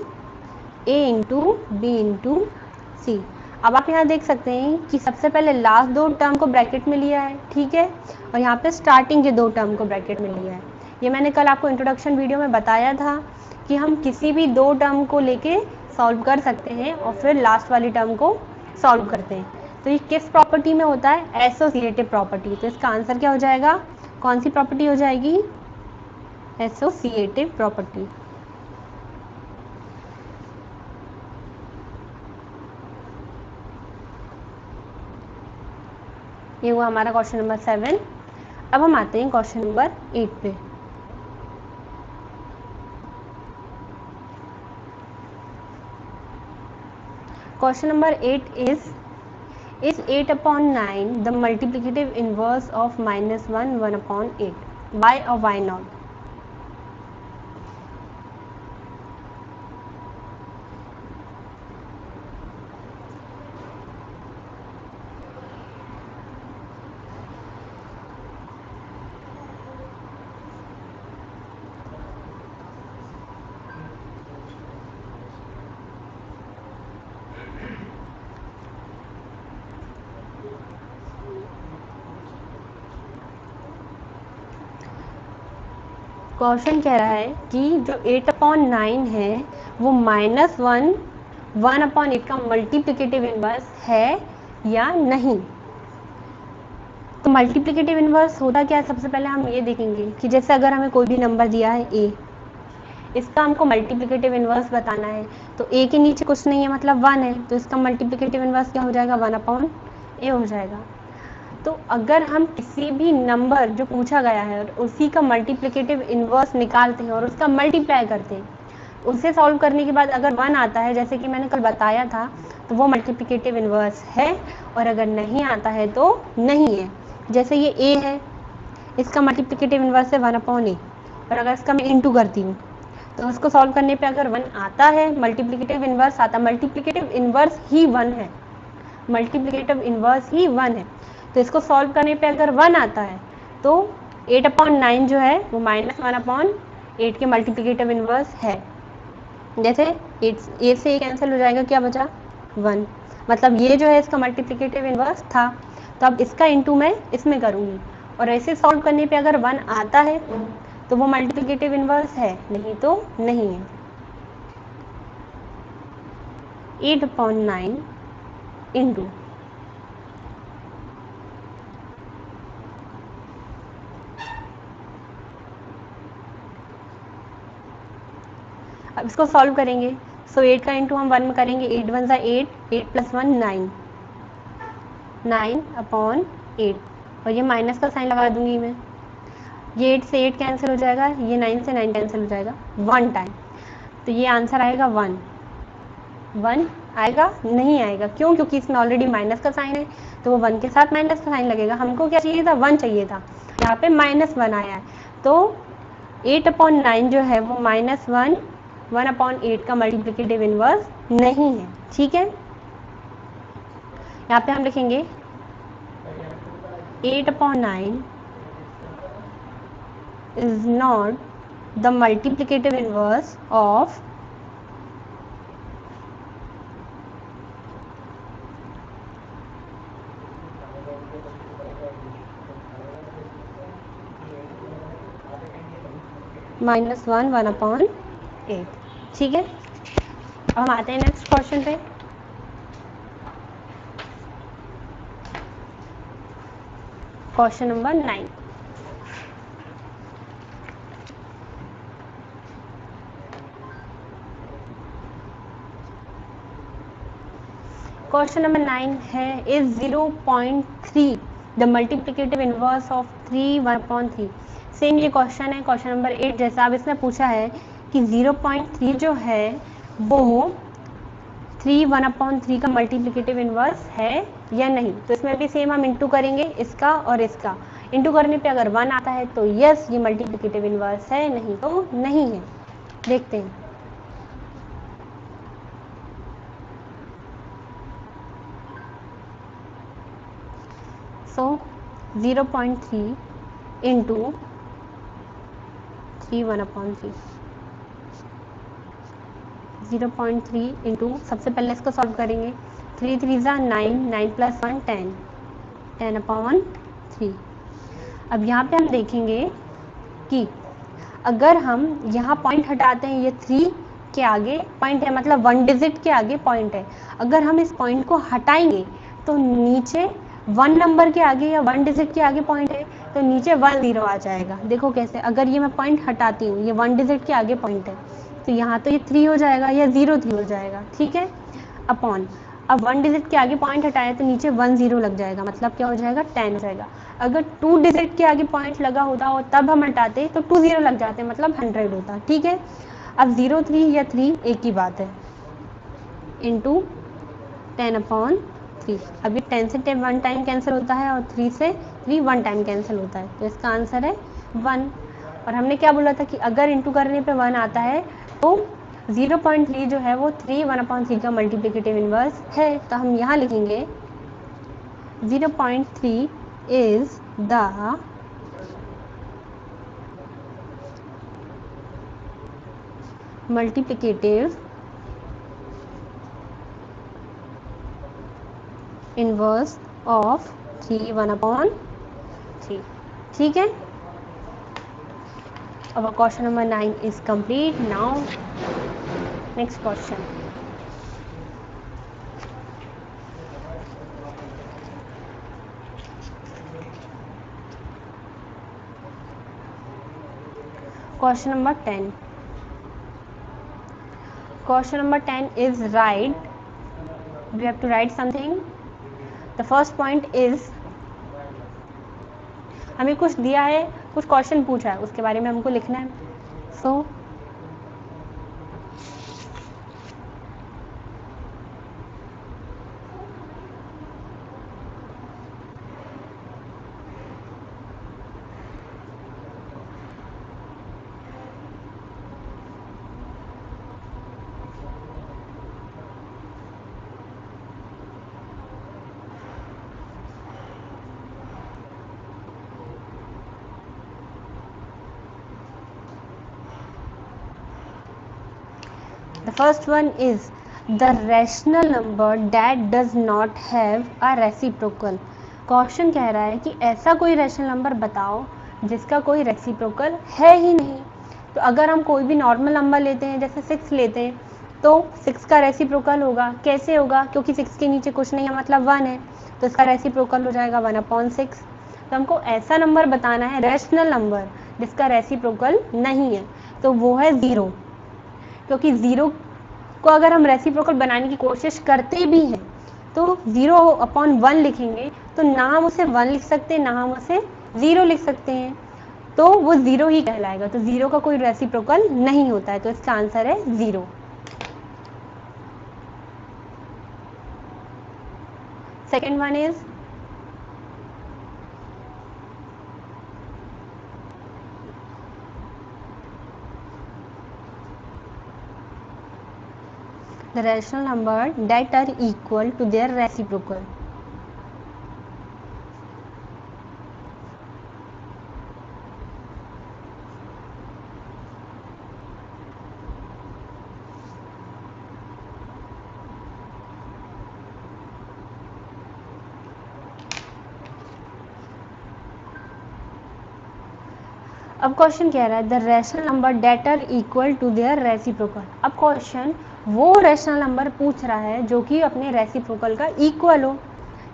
A into B into C. अब आप यहाँ देख सकते हैं कि सबसे पहले लास्ट दो टर्म को ब्रैकेट में लिया है, ठीक है, और यहाँ पे स्टार्टिंग के दो टर्म को ब्रैकेट में लिया है। ये मैंने कल आपको इंट्रोडक्शन वीडियो में बताया था कि हम किसी भी दो टर्म को लेके सॉल्व कर सकते हैं और फिर लास्ट वाली टर्म को सॉल्व करते हैं। तो ये किस प्रॉपर्टी में होता है? Associative property. तो इसका आंसर क्या हो जाएगा? कौन सी प्रॉपर्टी हो जाएगी? Associative property. ये हुआ हमारा क्वेश्चन नंबर 7। अब हम आते हैं क्वेश्चन नंबर 8 पे। Question number 8 is 8/9 the multiplicative inverse of -1 1/8? Why और वाई नॉट? क्वेश्चन कह रहा है कि जो 8/9 है वो -1 1/8 का मल्टीप्लिकेटिव इनवर्स है या नहीं। तो मल्टीप्लिकेटिव इन्वर्स होता क्या है, सबसे पहले हम ये देखेंगे कि जैसे अगर हमें कोई भी नंबर दिया है a, इसका हमको मल्टीप्लिकेटिव इन्वर्स बताना है, तो a के नीचे कुछ नहीं है मतलब 1 है, तो इसका मल्टीप्लिकेटिव इन्वर्स क्या हो जाएगा, 1/a हो जाएगा। तो अगर हम किसी भी नंबर जो पूछा गया है और उसी का मल्टीप्लिकेटिव इन्वर्स निकालते हैं और उसका मल्टीप्लाई करते हैं, उसे सॉल्व करने के बाद अगर 1 आता है, जैसे कि मैंने कल बताया था, तो वो मल्टीप्लिकेटिव इन्वर्स है, और अगर नहीं आता है तो नहीं है। जैसे ये a है, इसका मल्टीप्लिकेटिव इन्वर्स है 1/a, और अगर इसका मैं इंटू करती हूँ तो उसको सॉल्व करने पे अगर 1 आता है, मल्टीप्लिकेटिव इन्वर्स आता, मल्टीप्लिकेटिव इन्वर्स ही 1 है, मल्टीप्लिकेटिव इन्वर्स ही 1 है, तो इसको सॉल्व करने पे अगर 1 आता है तो 8/9 जो है वो -1/8 के मल्टीप्लिकेटिव इन्वर्स है। जैसे 8 से 1 कैंसिल हो जाएगा, क्या बचा 1, मतलब ये जो है इसका मल्टीप्लिकेटिव इन्वर्स था। तो अब इसका इंटू मैं इसमें करूँगी, और ऐसे सॉल्व करने पे अगर 1 आता है तो वो मल्टीप्लिकेटिव इन्वर्स है, नहीं तो नहीं है। 8/9 इंटू अब इसको सॉल्व करेंगे, सो 8 का इंटू हम 1 में करेंगे, 8 1 ज़ा 8, 8 + 1 9, 9/8, और ये माइनस का साइन लगा दूंगी मैं, ये 8 से 8 कैंसिल हो जाएगा, ये 9 से 9 कैंसिल हो जाएगा 1 टाइम, तो ये आंसर आएगा 1 आएगा, नहीं आएगा, क्यों, क्योंकि इसमें ऑलरेडी माइनस का साइन है, तो वो 1 के साथ माइनस का साइन लगेगा। हमको क्या चाहिए था, 1 चाहिए था, यहाँ पे -1 आया है, तो 8/9 जो है वो -1 1/8 का मल्टीप्लिकेटिव इन्वर्स नहीं है। ठीक है, यहाँ पे हम लिखेंगे 8/9 is not the multiplicative inverse of -1 1/8। ठीक है, अब हम आते हैं नेक्स्ट क्वेश्चन पे। Question number 9। क्वेश्चन नंबर 9 है, is 0.3 the multiplicative inverse of 3 1/3। Same ये क्वेश्चन है क्वेश्चन नंबर 8 जैसा। अब इसने पूछा है कि 0.3 जो है वो 3 1/3 का मल्टीप्लिकेटिव इन्वर्स है या नहीं। तो इसमें भी सेम हम इंटू करेंगे, इसका और इसका। इंटू करने पे अगर 1 आता है तो यस ये मल्टीप्लिकेटिव इन्वर्स है, नहीं तो नहीं है। देखते हैं। So 0.3 into 3 1/3, 0.3 इंटू, सबसे पहले इसको सॉल्व करेंगे, 3 3 ज़ा 9, 9 + 1 10, 10/3। अब यहाँ पे हम देखेंगे कि अगर हम यहाँ पॉइंट हटाते हैं, ये 3 के आगे पॉइंट है, मतलब 1 डिजिट के आगे पॉइंट है, अगर हम इस पॉइंट को हटाएंगे तो नीचे 1 नंबर के आगे या 1 डिजिट के आगे पॉइंट है, तो नीचे 1 0 आ जाएगा। देखो कैसे, अगर ये मैं पॉइंट हटाती हूँ, ये 1 डिजिट के आगे पॉइंट है, तो यहाँ तो ये 3 हो जाएगा या 0 3 हो जाएगा। ठीक है, अपॉन, अब 1 डिजिट के आगे पॉइंट हटाए तो नीचे 1 0 लग जाएगा, मतलब क्या हो जाएगा 10 हो जाएगा। अगर 2 डिजिट के आगे पॉइंट लगा होता और तब हम हटाते तो 2 0 लग जाते, मतलब 100 होता। ठीक है, अब 0 3 या 3 एक ही बात है, इंटू 10/3। अभी 10 से 1 टाइम कैंसिल होता है और 3 से 3 1 टाइम कैंसिल होता है, तो इसका आंसर है 1। और हमने क्या बोला था कि अगर इंटू करने पे 1 आता है तो 0.3 जो है वो 3 1/3 का मल्टीप्लिकेटिव इन्वर्स है। तो हम यहाँ लिखेंगे 0.3 is the multiplicative inverse of 3 1/3। ठीक है, our question number 9 is complete. Now next question. question number 10. Question number 10 is write. We have to write something. The first point is, हमें कुछ दिया है, कुछ क्वेश्चन पूछा है, उसके बारे में हमको लिखना है. So the first one is the rational number that does not have a reciprocal. Question कह रहा है कि ऐसा कोई रैशनल नंबर बताओ जिसका कोई रेसिप्रोकल है ही नहीं. तो अगर हम कोई भी नॉर्मल नंबर लेते हैं, जैसे 6 लेते हैं, तो 6 का रेसिप्रोकल होगा. कैसे होगा? क्योंकि 6 के नीचे कुछ नहीं है, मतलब 1 है, तो इसका रेसिप्रोकल हो जाएगा 1/6. तो हमको ऐसा नंबर बताना है, रैशनल नंबर, जिसका रेसिप्रोकल नहीं है, तो वो है 0. क्योंकि 0 को अगर हम रेसिप्रोकल बनाने की कोशिश करते भी हैं तो 0/1 लिखेंगे, तो ना हम उसे 1 लिख सकते हैं, ना हम उसे 0 लिख सकते हैं, तो वो 0 ही कहलाएगा. तो 0 का कोई रेसिप्रोकल नहीं होता है, तो इसका आंसर है 0. Second one is the rational number that are equal to their reciprocal. अब क्वेश्चन कह रहा है the rational number that are equal to their reciprocal. अब क्वेश्चन वो रैशनल नंबर पूछ रहा है जो कि अपने रेसिप्रोकल का इक्वल हो.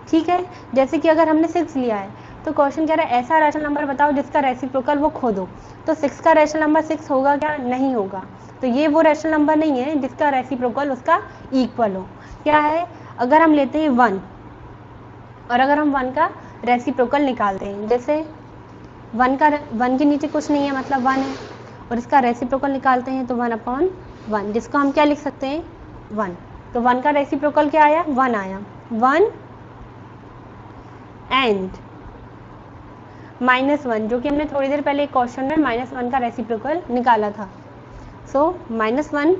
ठीक है, जैसे कि अगर हमने 6 लिया है, तो क्वेश्चन कह रहा है ऐसा रैशनल नंबर बताओ जिसका रेसिप्रोकल वो खुद हो. तो 6 का रैशनल नंबर 6 होगा क्या? नहीं होगा. तो ये वो रैशनल नंबर नहीं है जिसका रेसिप्रोकल उसका इक्वल हो. क्या है? अगर हम लेते हैं 1, और अगर हम 1 का रेसिप्रोकल निकालते हैं, जैसे 1 के नीचे कुछ नहीं है, मतलब 1 है, और इसका रेसिप्रोकल निकालते हैं तो 1/1, जिसको हम क्या लिख सकते हैं? 1. तो 1 का रेसिप्रोकल क्या आया? 1 आया. 1 एंड -1, जो कि हमने थोड़ी देर पहले एक क्वेश्चन में -1 का रेसिप्रोकल निकाला था. सो -1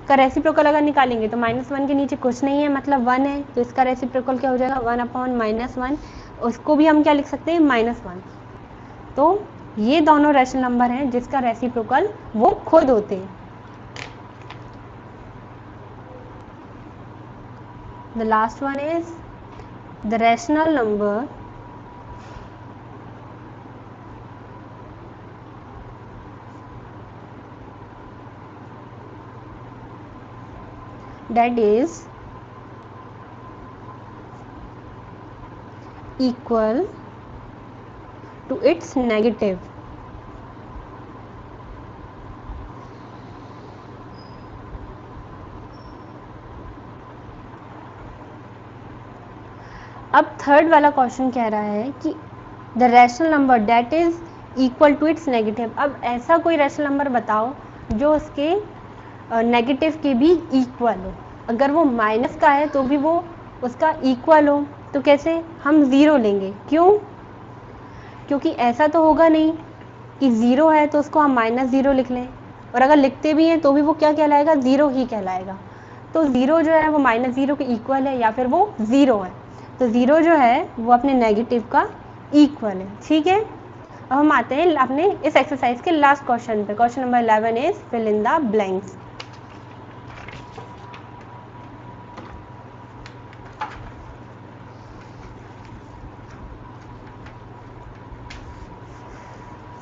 का रेसिप्रोकल अगर निकालेंगे तो -1 के नीचे कुछ नहीं है, मतलब 1 है, तो इसका रेसिप्रोकल क्या हो जाएगा? 1/-1. उसको भी हम क्या लिख सकते हैं? -1. तो ये दोनों रैशनल नंबर हैं जिसका रेसिप्रोकल वो खुद होते हैं. The last one is the rational number that is equal to its negative. अब थर्ड वाला क्वेश्चन कह रहा है कि the rational number that is equal to its negative. अब ऐसा कोई रैशनल नंबर बताओ जो उसके नेगेटिव के भी इक्वल हो. अगर वो माइनस का है तो भी वो उसका इक्वल हो. तो कैसे? हम 0 लेंगे. क्यों? क्योंकि ऐसा तो होगा नहीं कि 0 है तो उसको हम -0 लिख लें, और अगर लिखते भी हैं तो भी वो क्या कहलाएगा? 0 ही कहलाएगा. तो 0 जो है वो -0 के इक्वल है, या फिर वो 0 है. तो 0 जो है वो अपने नेगेटिव का इक्वल है. ठीक है, अब हम आते हैं अपने इस एक्सरसाइज के लास्ट क्वेश्चन पे. Question number 11 is fill in the blanks.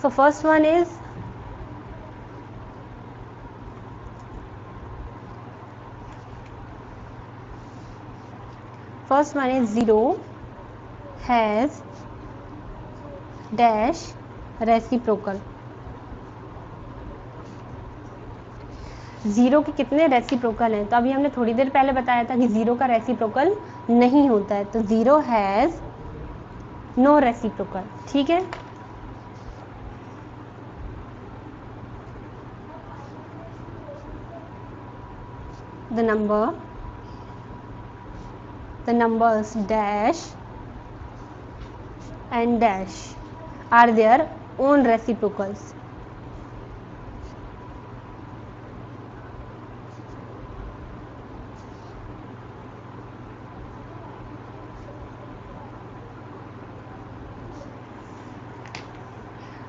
So first one is first one is 0 has dash reciprocal. Zero के कितने रेसिप्रोकल हैं? तो अभी हमने थोड़ी देर पहले बताया था कि जीरो का रेसिप्रोकल नहीं होता है, तो जीरो हैज नो रेसिप्रोकल। ठीक है, the numbers dash and dash are their own reciprocals.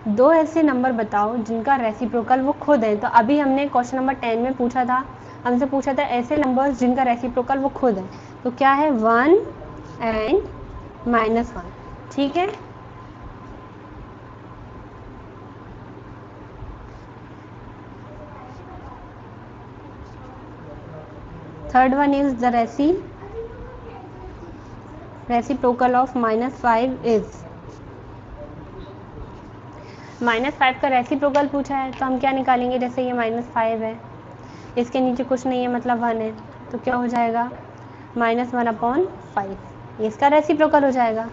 दो ऐसे नंबर बताओ जिनका रेसिप्रोकल वो खुद है। तो अभी हमने क्वेश्चन नंबर 10 में पूछा था, हमसे पूछा था ऐसे नंबर्स जिनका रेसिप्रोकल वो खुद है। तो क्या है? 1 एंड -1। ठीक है, third one is the reciprocal of -5 is. -5 का रेसिप्रोकल पूछा है तो हम क्या निकालेंगे? जैसे ये -5 है, इसके नीचे कुछ नहीं है मतलब 1 है, तो क्या हो जाएगा? -1/5, ये इसका रेसिप्रोकल हो जाएगा,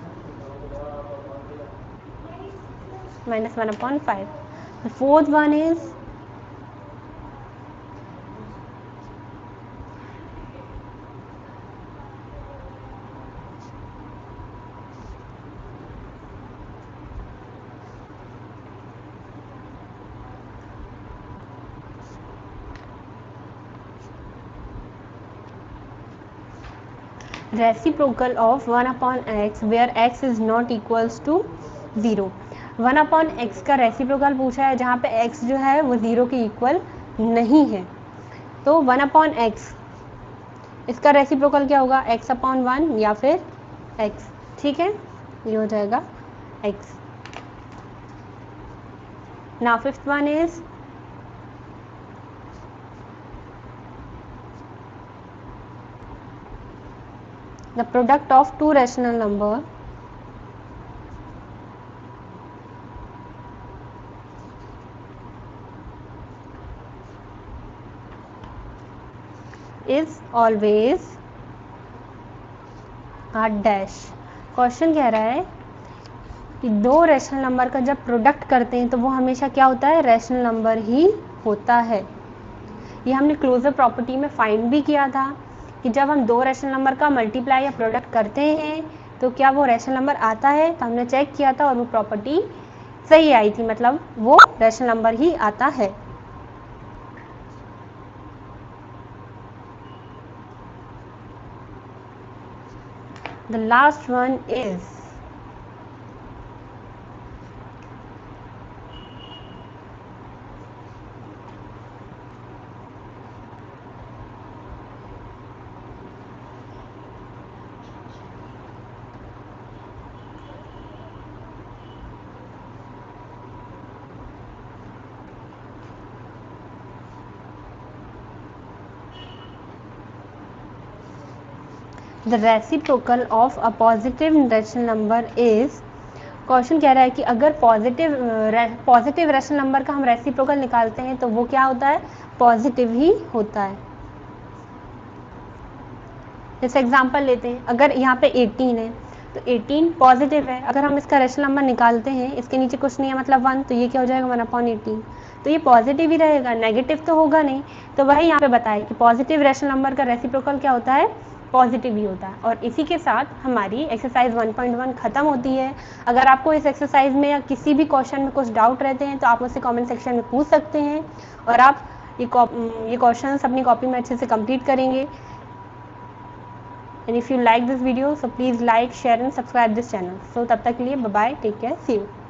-1/5। The fourth one is reciprocal of 1/x where x is not equals to 0। 1/x का रेसिप्रोकल पूछा है जहाँ पे x जो है वो 0 के इक्वल नहीं है। तो 1/x इसका रेसिप्रोकल क्या होगा? x/1 या फिर x। ठीक है, ये हो जाएगा x। Now fifth one is the product of two rational number is always a dash। Question कह रहा है कि दो रैशनल नंबर का जब प्रोडक्ट करते हैं तो वो हमेशा क्या होता है? रैशनल नंबर ही होता है। ये हमने क्लोजर प्रॉपर्टी में फाइंड भी किया था कि जब हम दो रैशनल नंबर का मल्टीप्लाई या प्रोडक्ट करते हैं तो क्या वो रैशनल नंबर आता है? तो हमने चेक किया था और वो प्रॉपर्टी सही आई थी, मतलब वो रैशनल नंबर ही आता है। The last one is the reciprocal of a positive rational number is। Question कह रहा है कि अगर पॉजिटिव रैशनल नंबर का हम रेसिप्रोकल निकालते हैं तो वो क्या होता है? पॉजिटिव ही होता है। जैसे एग्जांपल लेते हैं, अगर यहाँ पे 18 है तो 18 पॉजिटिव है, अगर हम इसका रैशनल नंबर निकालते हैं, इसके नीचे कुछ नहीं है मतलब 1, तो ये क्या हो जाएगा? 1/18। तो ये पॉजिटिव ही रहेगा, नेगेटिव तो होगा नहीं। तो वही यहाँ पे बताया कि पॉजिटिव रैशनल नंबर का रेसिप्रोकल क्या होता है? पॉजिटिव ही होता है। और इसी के साथ हमारी एक्सरसाइज 1.1 खत्म होती है। अगर आपको इस एक्सरसाइज में या किसी भी क्वेश्चन में कुछ डाउट रहते हैं तो आप मुझसे कमेंट सेक्शन में पूछ सकते हैं और आप ये क्वेश्चन अपनी कॉपी में अच्छे से कंप्लीट करेंगे। And if you like this video, so please like, share and subscribe this channel. So तब तक के लिए bye bye, take care, see you.